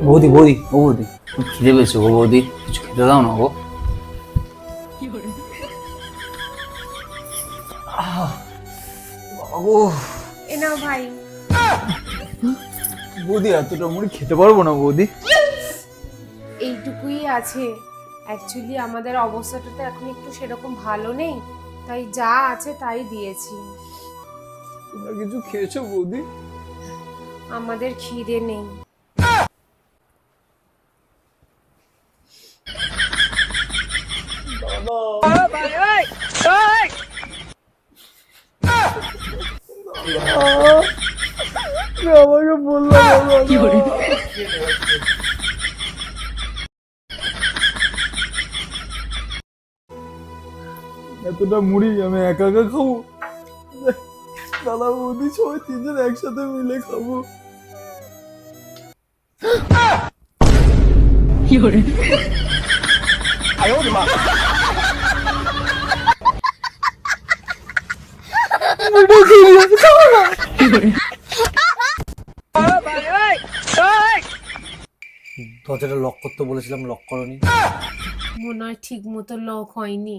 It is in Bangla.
বৌদি বৌদি ও বৌদি, খুব খিদে পেয়েছে গো বৌদি, কিছু খেতে দাও না গো। বাবা গো, এ নাও ভাই। বৌদি এতটা মুড়ি খেতে পারবো না বৌদি। এইটুকুই আছে। অ্যাকচুয়ালি আমাদের অবস্থাটা তো এখন একটু সেরকম ভালো নেই, তাই যা আছে তাই দিয়েছি। তোমরা কিছু খেয়েছো বৌদি? আমাদের খিদে নেই। আমাকে বললাম এতটা মুড়ি আমি একা একা খাবো? দাদা বৌদি সবাই তিনজন একসাথে মিলে খাবো। দরজাটা লক করতে বলেছিলাম, লক করনি। মনে হয় ঠিক মতো লক হয়নি।